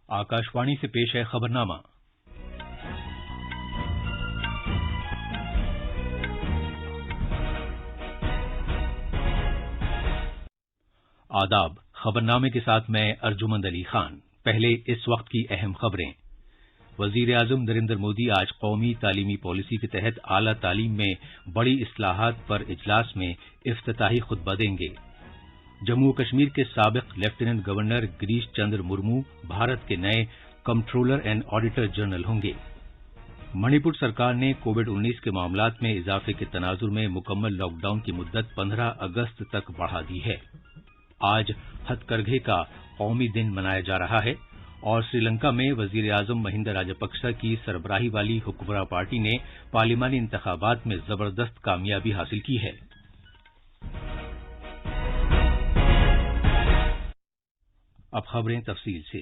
आकाशवाणी से पेश है खबरनामा। आदाब। खबरनामे के साथ मैं अर्जुमंद अली खान। पहले इस वक्त की अहम खबरें। वजीर आजम नरेंद्र मोदी आज कौमी तालीमी पॉलिसी के तहत आला तालीम में बड़ी इस्लाहात पर इजलास में इफ्तिताही खुतबा देंगे। जम्मू कश्मीर के साबिक लेफ्टिनेंट गवर्नर गिरीश चंद्र मुर्मू भारत के नए कंट्रोलर एंड ऑडिटर जनरल होंगे। मणिपुर सरकार ने कोविड-19 के मामलात में इजाफे के तनाजुर में मुकम्मल लॉकडाउन की मुद्दत 15 अगस्त तक बढ़ा दी है। आज हथकरघे का कौमी दिन मनाया जा रहा है और श्रीलंका में वजीर आजम महिंदा राजपक्सा की सरबराही वाली हुक्मरान पार्टी ने पार्लिमानी इंतखाबात में जबरदस्त कामयाबी हासिल की है। अब खबरें तफसील से।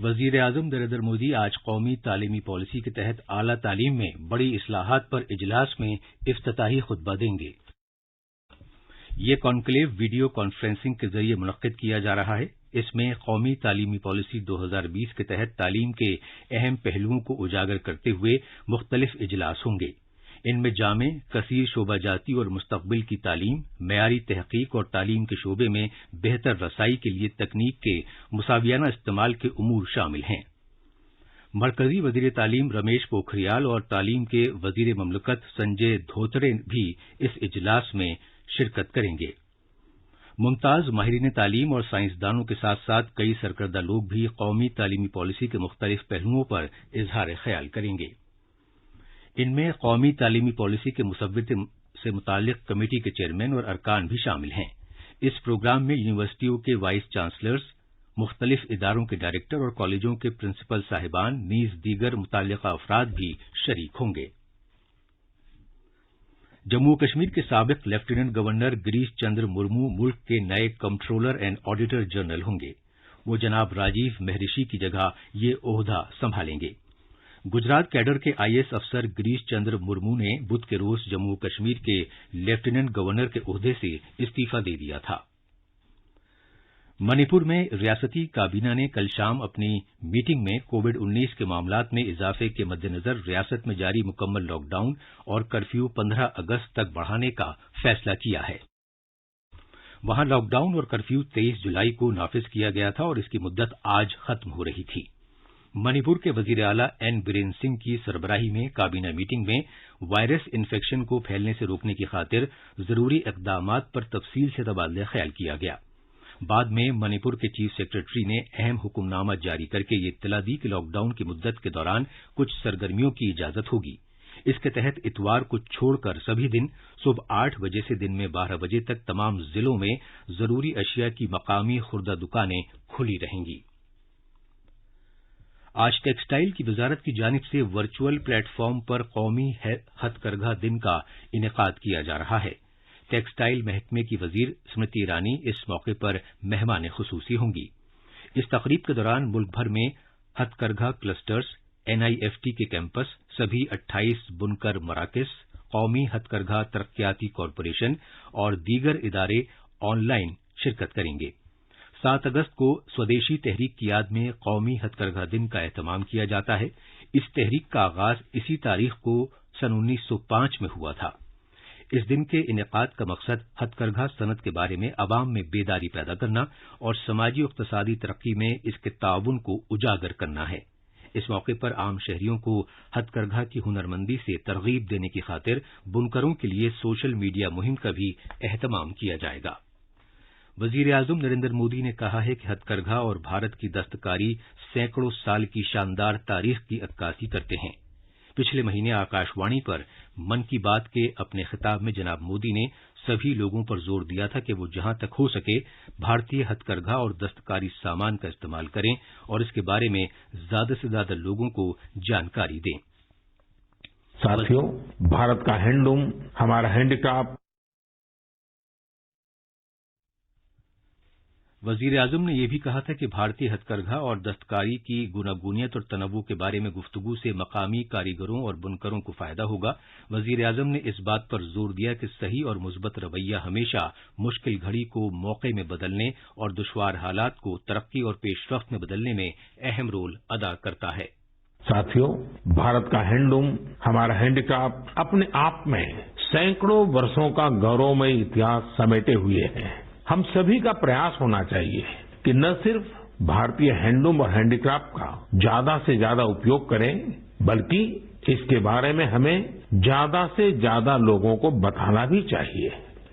वजीर आजम नरेंद्र मोदी आज कौमी तालीमी पॉलिसी के तहत आला तालीम में बड़ी इस्लाहात पर इजलास में इफ्तिताही खुतबा देंगे। ये कॉन्क्लेव वीडियो कॉन्फ्रेंसिंग के जरिए मुनक्किद किया जा रहा है। इसमें कौमी तालीमी पॉलिसी 2020 के तहत तालीम के अहम पहलुओं को उजागर करते हुए मुख्तलिफ इजलास होंगे। इनमें जामे, कसीर शोबाजाती और मुस्तकबिल की तालीम, मयारी तहकीक और तालीम के शोबे में बेहतर रसाई के लिए तकनीक के मुसावियाना इस्तेमाल के उमूर शामिल हैं। मरकजी वजीर तालीम रमेश पोखरियाल और तालीम के वजीर ममलकत संजय धोत्रे भी इस इजलास में शिरकत करेंगे। मुमताज माहिरीन तालीम और साइंसदानों के साथ साथ कई सरकर्दा लोग भी कौमी तालीमी पॉलिसी के मुख्तलिफ पहलुओं पर इजहार ख्याल करेंगे। इनमें कौमी तालीमी पॉलिसी के मुसव्विदे से मुताल्लिक कमेटी के चेयरमैन और अरकान भी शामिल हैं। इस प्रोग्राम में यूनिवर्सिटियों के वाइस चांसलर्स, मुख्तलिफ इदारों के डायरेक्टर और कॉलेजों के प्रिंसिपल साहिबान नीज दीगर मुतल्लिका अफराद भी शरीक होंगे। जम्मू कश्मीर के साबिक लेफ्टिनेंट गवर्नर गिरीश चंद्र मुर्मू मुल्क के नए कंट्रोलर एंड ऑडिटर जनरल होंगे। वो जनाब राजीव महरिषि की जगह ये ओहदा संभालेंगे। गुजरात कैडर के आईएएस अफसर गिरीश चंद्र मुर्मू ने बुध के रोज जम्मू कश्मीर के लेफ्टिनेंट गवर्नर के ओहदे से इस्तीफा दे दिया था। मणिपुर में रियासती काबीना ने कल शाम अपनी मीटिंग में कोविड-19 के मामलात में इजाफे के मद्देनजर रियासत में जारी मुकम्मल लॉकडाउन और कर्फ्यू 15 अगस्त तक बढ़ाने का फैसला किया है। वहां लॉकडाउन और कर्फ्यू 23 जुलाई को नाफिज किया गया था और इसकी मुद्दत आज खत्म हो रही थी। मणिपुर के वजीर आला एन बीरेन्द्र सिंह की सरबराही में काबीना मीटिंग में वायरस इन्फेक्शन को फैलने से रोकने की खातिर जरूरी इकदामात पर तफसील से तबादला ख्याल किया गया। बाद में मणिपुर के चीफ सेक्रेटरी ने अहम हुक्मनामा जारी करके ये इत्तला दी कि लॉकडाउन की मुद्दत के दौरान कुछ सरगर्मियों की इजाजत होगी। इसके तहत इतवार को छोड़कर सभी दिन सुबह 8 बजे से दिन में 12 बजे तक तमाम जिलों में जरूरी अशिया की मकामी खुर्दा दुकानें खुली रहेंगी। आज टेक्सटाइल की वजारत की जानिब से वर्चुअल प्लेटफॉर्म पर कौमी हथकरघा दिन का इनेकाद किया जा रहा है। टेक्सटाइल महकमे की वजीर स्मृति ईरानी इस मौके पर मेहमान खुसूसी होंगी। इस तकरीब के दौरान मुल्क भर में हथकरघा क्लस्टर्स, एनआईएफटी के कैंपस, सभी 28 बुनकर मराकज, कौमी हथकरघा तरक्याती कॉरपोरेशन और दीगर इदारे ऑनलाइन शिरकत करेंगे। 7 अगस्त को स्वदेशी तहरीक की याद में कौमी हथकरघा दिन का एहतमाम किया जाता है। इस तहरीक का आगाज इसी तारीख को सन 1905 में हुआ था। इस दिन के इनेकाद का मकसद हथकरघा सनत के बारे में अवाम में बेदारी पैदा करना और समाजी और इक्तिसादी तरक्की में इसके ताउन को उजागर करना है। इस मौके पर आम शहरियों को हथकरघा की हुनरमंदी से तरगीब देने की खातिर बुनकरों के लिए सोशल मीडिया मुहिम का भी एहतमाम किया जाएगा। वजीर आजम नरेंद्र मोदी ने कहा है कि हथकरघा और भारत की दस्तकारी सैकड़ों साल की शानदार तारीख की अक्कासी करते हैं। पिछले महीने आकाशवाणी पर मन की बात के अपने खिताब में जनाब मोदी ने सभी लोगों पर जोर दिया था कि वो जहां तक हो सके भारतीय हथकरघा और दस्तकारी सामान का इस्तेमाल करें और इसके बारे में ज्यादा से ज्यादा लोगों को जानकारी दें। साथियों, भारत का हैंडलूम, हमारा हैंडीक्राफ्ट वजीर आजम ने यह भी कहा था कि भारतीय हथकरघा और दस्तकारी की गुनागुनियत और तनव्वु के बारे में गुफ्तगू से मकामी कारीगरों और बुनकरों को फायदा होगा। वजीर आजम ने इस बात पर जोर दिया कि सही और मुस्बत रवैया हमेशा मुश्किल घड़ी को मौके में बदलने और दुश्वार हालात को तरक्की और पेशरफ्त में बदलने में अहम रोल अदा करता है। साथियों, भारत का हैंडलूम, हमारा हैंडीक्राफ्ट अपने आप में सैकड़ों वर्षों का गौरवमय इतिहास समेटे हुए है। हम सभी का प्रयास होना चाहिए कि न सिर्फ भारतीय हैंडलूम और हैंडीक्राफ्ट का ज्यादा से ज्यादा उपयोग करें, बल्कि इसके बारे में हमें ज्यादा से ज्यादा लोगों को बताना भी चाहिए।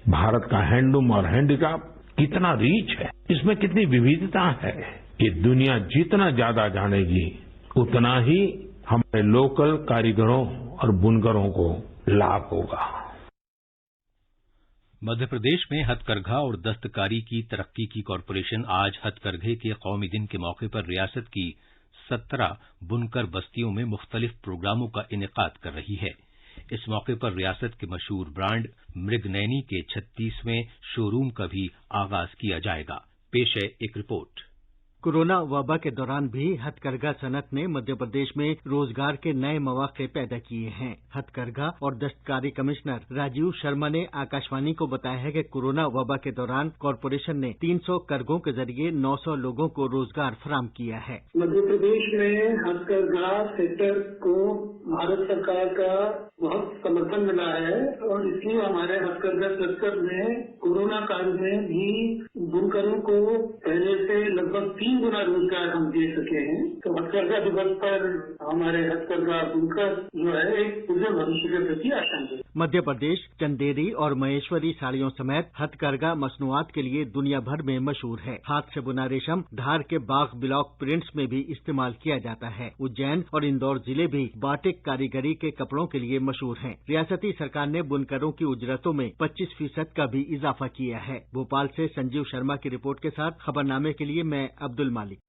भारत का हैंडलूम और हैंडीक्राफ्ट कितना रीच है, इसमें कितनी विविधता है, ये दुनिया जितना ज्यादा जानेगी उतना ही हमारे लोकल कारीगरों और बुनकरों को लाभ होगा। मध्य प्रदेश में हथकरघा और दस्तकारी की तरक्की की कॉरपोरेशन आज हथकरघे के कौमी दिन के मौके पर रियासत की 17 बुनकर बस्तियों में मुख्तलिफ प्रोग्रामों का इनेकाद कर रही है। इस मौके पर रियासत के मशहूर ब्रांड मृगनयनी के 36वें शोरूम का भी आगाज किया जाएगा। पेश है एक रिपोर्ट। कोरोना वबा के दौरान भी हथकरघा सनत ने मध्य प्रदेश में रोजगार के नए मौके पैदा किए हैं। हथकरघा और दस्तकारी कमिश्नर राजीव शर्मा ने आकाशवाणी को बताया है कि कोरोना वबा के दौरान कॉरपोरेशन ने 300 करघों के जरिए 900 लोगों को रोजगार फराहम किया है। मध्य प्रदेश में हथकरघा सेक्टर को भारत सरकार का बहुत समर्थन मिला है और इसलिए हमारे हथकरघा सेक्टर में कोरोना काल में भी बुनकरों को पहले से लगभग 3 गुना रोजगार हम दे सके हैं। तो हथकरघा दिवस पर हमारे हथकरघा बुनकर जो है एक उज्जवल भविष्य के प्रति आशान्वित। मध्य प्रदेश चंदेरी और महेश्वरी साड़ियों समेत हथकरघा मसनूआत के लिए दुनिया भर में मशहूर है। हाथ से बुना रेशम धार के बाग ब्लॉक प्रिंट्स में भी इस्तेमाल किया जाता है। उज्जैन और इंदौर जिले भी बाटिक कारीगरी के कपड़ों के लिए मशहूर हैं। रियासती सरकार ने बुनकरों की उजरतों में 25% का भी इजाफा किया है। भोपाल से संजीव शर्मा की रिपोर्ट के साथ खबरनामे के लिए मैं अब्दुल मालिक।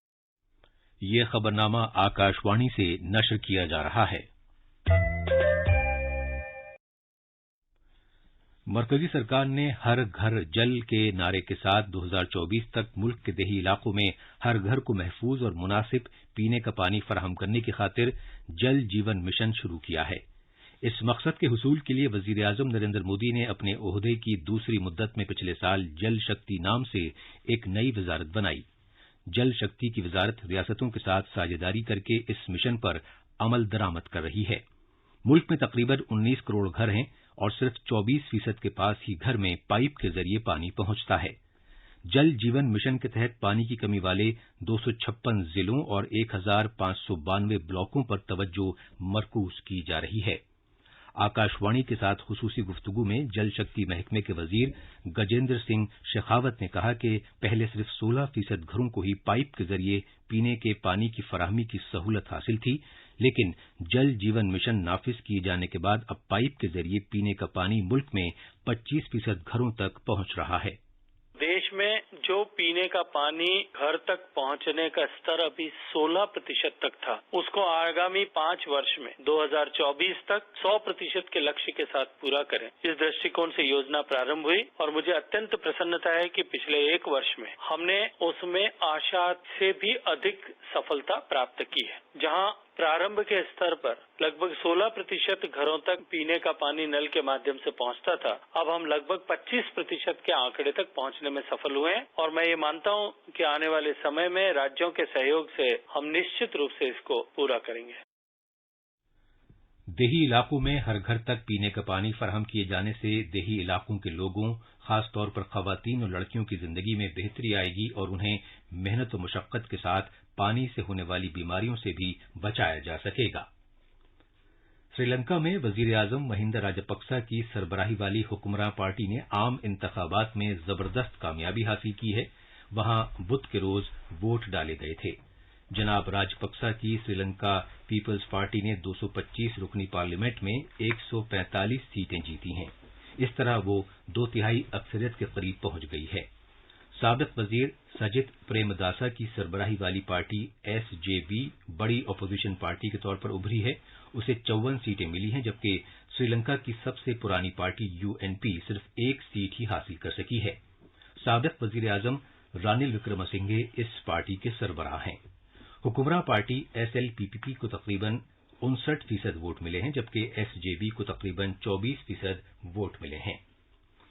ये खबरनामा आकाशवाणी से नशर किया जा रहा है। मरकजी सरकार ने हर घर जल के नारे के साथ 2024 तक मुल्क के देही इलाकों में हर घर को महफूज और मुनासिब पीने का पानी फराहम करने की खातिर जल जीवन मिशन शुरू किया है। इस मकसद के हुसूल के लिए वजीर आजम नरेंद्र मोदी ने अपने ओहदे की दूसरी मुद्दत में पिछले साल जल शक्ति नाम से एक नई वजारत बनाई। जल शक्ति की वजारत रियासतों के साथ साझेदारी करके इस मिशन पर अमल दरामद कर रही है। मुल्क में तकरीबन 19 करोड़ घर हैं और सिर्फ 24% के पास ही घर में पाइप के जरिए पानी पहुंचता है। जल जीवन मिशन के तहत पानी की कमी वाले 256 जिलों और 1592 ब्लॉकों पर तवज्जो मरकूज की जा रही है। आकाशवाणी के साथ खुसूसी गुफ्तगू में जल शक्ति महकमे के वजीर गजेंद्र सिंह शेखावत ने कहा कि पहले सिर्फ 16% घरों को ही पाइप के जरिए पीने के पानी की फराहमी की सहूलत हासिल थी, लेकिन जल जीवन मिशन नाफिज किए जाने के बाद अब पाइप के जरिए पीने का पानी मुल्क में 25% घरों तक पहुंच रहा है। देश में जो पीने का पानी घर तक पहुंचने का स्तर अभी 16% तक था, उसको आगामी 5 वर्ष में 2024 तक 100% के लक्ष्य के साथ पूरा करें। इस दृष्टिकोण से योजना प्रारंभ हुई और मुझे अत्यंत प्रसन्नता है कि पिछले 1 वर्ष में हमने उसमें आशा से भी अधिक सफलता प्राप्त की है। जहां प्रारंभ के स्तर पर लगभग 16% घरों तक पीने का पानी नल के माध्यम से पहुंचता था, अब हम लगभग 25% के आंकड़े तक पहुंचने में सफल हुए हैं और मैं ये मानता हूं कि आने वाले समय में राज्यों के सहयोग से हम निश्चित रूप से इसको पूरा करेंगे। देही इलाकों में हर घर तक पीने का पानी फराहम किए जाने से देही इलाकों के लोगों, खासतौर पर खवातीन और लड़कियों की जिंदगी में बेहतरी आएगी और उन्हें मेहनत और मुशक्कत के साथ पानी से होने वाली बीमारियों से भी बचाया जा सकेगा। श्रीलंका में वजीर आजम महिंदा राजपक्सा की सरबराही वाली हुक्मरान पार्टी ने आम इंतखाबात में जबरदस्त कामयाबी हासिल की है। वहां बुध के रोज वोट डाले गए थे। जनाब राजपक्सा की श्रीलंका पीपल्स पार्टी ने 225 रुकनी पार्लियामेंट में 145 सीटें जीती हैं। इस तरह वो 2/3 अक्सरियत के करीब पहुंच गई है। साबिक वजीर सजित प्रेमदासा की सरबराही वाली पार्टी एसजेबी बड़ी अपोजिशन पार्टी के तौर पर उभरी है। उसे 54 सीटें मिली हैं, जबकि श्रीलंका की सबसे पुरानी पार्टी यूएनपी सिर्फ 1 सीट ही हासिल कर सकी है। साबिक वजीर आजम रानिल विक्रमसिंघे इस पार्टी के सरबराह हैं। हुकुमरां पार्टी SLPPP को तकरीबन 59% वोट मिले हैं, जबकि SJB को तकरीबन 24% वोट मिले हैं।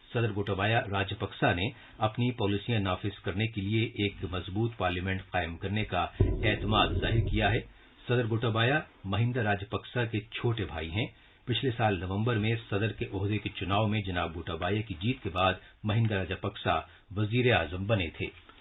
सदर गोटाबाया राजपक्सा ने अपनी पॉलिसियां नाफिज करने के लिए एक मजबूत पार्लियामेंट कायम करने का एतमाद जाहिर किया है। सदर गोटाबाया महिंदा राजपक्सा के छोटे भाई हैं। पिछले साल नवंबर में सदर के ओहदे के चुनाव में जनाब गोटाबाया की जीत के बाद महिंदा राजपक्सा वजीर आजम बने थे।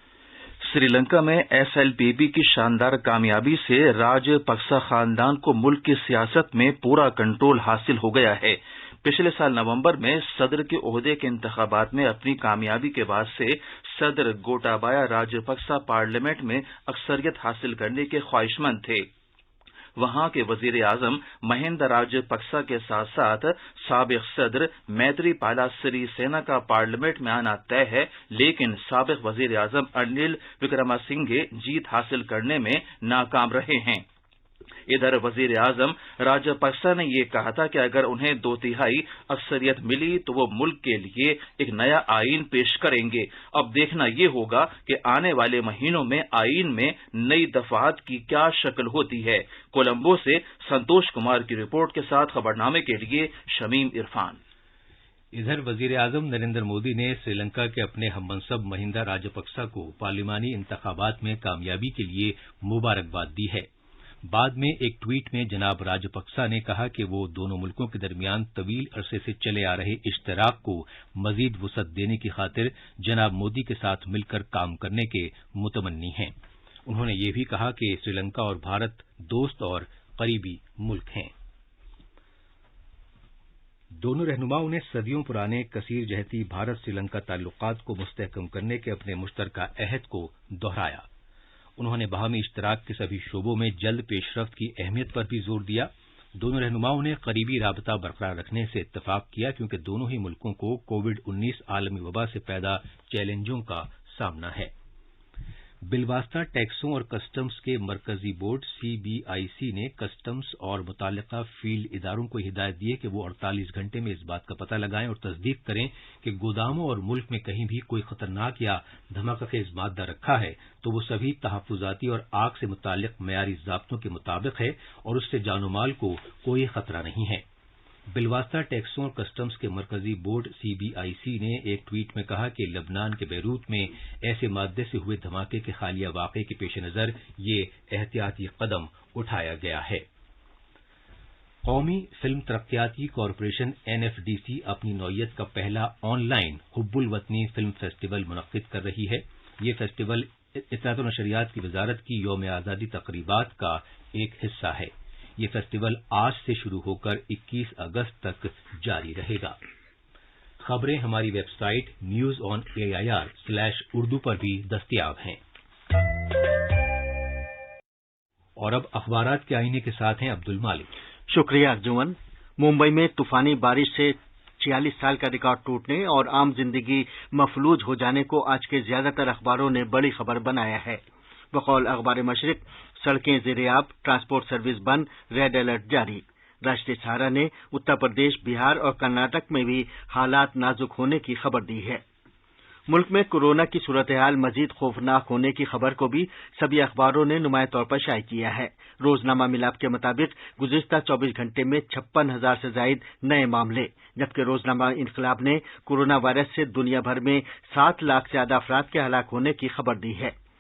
श्रीलंका में SLPP की शानदार कामयाबी से राजपक्सा खानदान को मुल्क की सियासत में पूरा कंट्रोल हासिल हो गया है। पिछले साल नवंबर में सदर के ओहदे के इंतखाबात में अपनी कामयाबी के बाद से सदर गोटाबाया राजपक्सा पार्लियामेंट में अक्सरियत हासिल करने के ख्वाहिशमंद थे। वहां के वजीर आजम महिंदा राजपक्सा के साथ साथ साबिक सदर मैत्रीपाला सिरिसेना का पार्लियामेंट में आना तय है, लेकिन साबिक वजीर आजम रनिल विक्रमसिंघे जीत हासिल करने में नाकाम रहे हैं। इधर वजीर आजम राजपक्सा ने यह कहा था कि अगर उन्हें 2/3 अक्सरियत मिली तो वो मुल्क के लिए एक नया आईन पेश करेंगे। अब देखना ये होगा कि आने वाले महीनों में आईन में नई दफात की क्या शक्ल होती है। कोलंबो से संतोष कुमार की रिपोर्ट के साथ खबरनामे के लिए शमीम इरफान। इधर वजीर आजम नरेंद्र मोदी ने श्रीलंका के अपने हममनसब महिंदा राजपक्सा को पार्लिमानी इंतखाबात में कामयाबी के लिए मुबारकबाद दी है। बाद में एक ट्वीट में जनाब राजपक्सा ने कहा कि वो दोनों मुल्कों के दरमियान तवील अरसे से चले आ रहे इश्तराक को मजीद वुसअत देने की खातिर जनाब मोदी के साथ मिलकर काम करने के मुतमन्नी हैं। उन्होंने ये भी कहा कि श्रीलंका और भारत दोस्त और करीबी मुल्क हैं। दोनों रहनुमाओं ने सदियों पुराने कसीर जहती भारत श्रीलंका ताल्लुकात को मुस्तहकम करने के अपने मुश्तरका अहद को दोहराया। उन्होंने बाहमी इश्तराक के सभी शोबों में जल्द पेशरफ्त की अहमियत पर भी जोर दिया। दोनों रहनुमाओं ने करीबी राबता बरकरार रखने से इत्तफाक किया, क्योंकि दोनों ही मुल्कों को कोविड-19 आलमी वबा से पैदा चैलेंजों का सामना है। बिलवास्ता टैक्सों और कस्टम्स के मरकजी बोर्ड CBIC ने कस्टम्स और मुताल्लिका फील्ड इदारों को हिदायत दी है कि वो 48 घंटे में इस बात का पता लगाएं और तस्दीक करें कि गोदामों और मुल्क में कहीं भी कोई खतरनाक या धमाकाखेज मादा रखा है तो वो सभी तहफ्फुजाती और आग से मुताल्लिक मयारी ज़ाब्तों के मुताबिक है और उससे जानो माल को कोई खतरा नहीं है। बिलवास्ता टैक्सों और कस्टम्स के मरकजी बोर्ड CBIC ने एक ट्वीट में कहा कि लबनान के बैरूत में ऐसे मादे से हुए धमाके के हालिया वाक़े के पेश नज़र ये एहतियाती कदम उठाया गया है। कौमी फिल्म तरक्याती कॉरपोरेशन NFDC अपनी नौइयत का पहला ऑनलाइन हुब्बुल वतनी फिल्म फेस्टिवल मुनक्किद कर रही है। ये फेस्टिवल इत्तलात और नशरियात की वजारत की यौम आज़ादी तकरीबात का एक हिस्सा है। ये फेस्टिवल आज से शुरू होकर 21 अगस्त तक जारी रहेगा। खबरें हमारी वेबसाइट newsonair/urdu पर भी दस्तयाब हैं। और अब अखबारात के आईने के साथ हैं अब्दुल मालिक। शुक्रिया अर्जुमन। मुंबई में तूफानी बारिश से 46 साल का रिकॉर्ड टूटने और आम जिंदगी मफलूज हो जाने को आज के ज्यादातर अखबारों ने बड़ी खबर बनाया है। बकौल अखबार मशरिक, सड़कें ज़ेर-ए-आब, ट्रांसपोर्ट सर्विस बंद, रेड अलर्ट जारी। राष्ट्रीय सहारा ने उत्तर प्रदेश, बिहार और कर्नाटक में भी हालात नाजुक होने की खबर दी है। मुल्क में कोरोना की सूरत-ए-हाल मजीद खौफनाक होने की खबर को भी सभी अखबारों ने नुमाया तौर पर शाये किया है। रोजनामा मिलाप के मुताबिक गुज़िश्ता 24 घंटे में 56,000 से जायद नए मामले, जबकि रोजनामा इनकलाब ने कोरोना वायरस से दुनिया भर में 7 लाख से ज्यादा अफराद के हलाक होने की खबर दी है।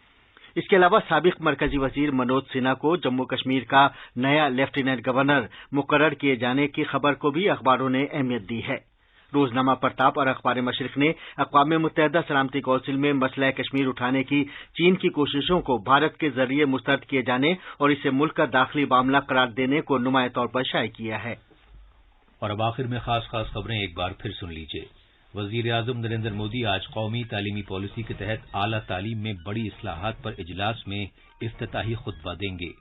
इसके अलावा साबिक मरकजी वजीर मनोज सिन्हा को जम्मू कश्मीर का नया लेफ्टिनेंट गवर्नर मुकर्रर किए जाने की खबर को भी अखबारों ने अहमियत दी है। रोजनामा प्रताप और अखबार मशरिक ने अक़वाम मुत्तहिदा सलामती कौंसिल में मसला कश्मीर उठाने की चीन की कोशिशों को भारत के जरिए मुस्तरद किए जाने और इसे मुल्क का दाखिली मामला करार देने को नुमाया तौर पर शाये किया है। और अब आखिर में खास खबरें एक बार फिर सुन लीजिए। वजीर आजम नरेंद्र मोदी आज कौमी तालीमी पॉलिसी के तहत आला तालीम में बड़ी इस्लाहात पर इजलास में इफ्तिताही खुतबा देंगे।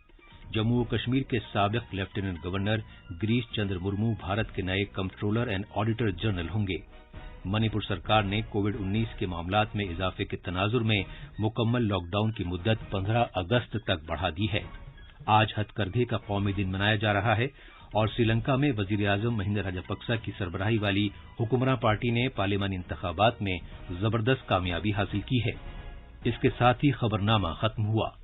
जम्मू कश्मीर के साबिक लेफ्टिनेंट गवर्नर गिरीश चंद्र मुर्मू भारत के नए कंप्ट्रोलर एंड ऑडिटर जनरल होंगे। मणिपुर सरकार ने कोविड-19 के मामलात में इजाफे के तनाजुर में मुकम्मल लॉकडाउन की मुद्दत 15 अगस्त तक बढ़ा दी है। आज हथकरघे का कौमी दिन मनाया जा रहा है और श्रीलंका में वजीर आजम महिंदा राजपक्सा की सरबराही वाली हुकुमरां पार्टी ने पार्लियामानी इंतखाबात में जबरदस्त कामयाबी हासिल की है। इसके साथ ही खबरनामा खत्म हुआ।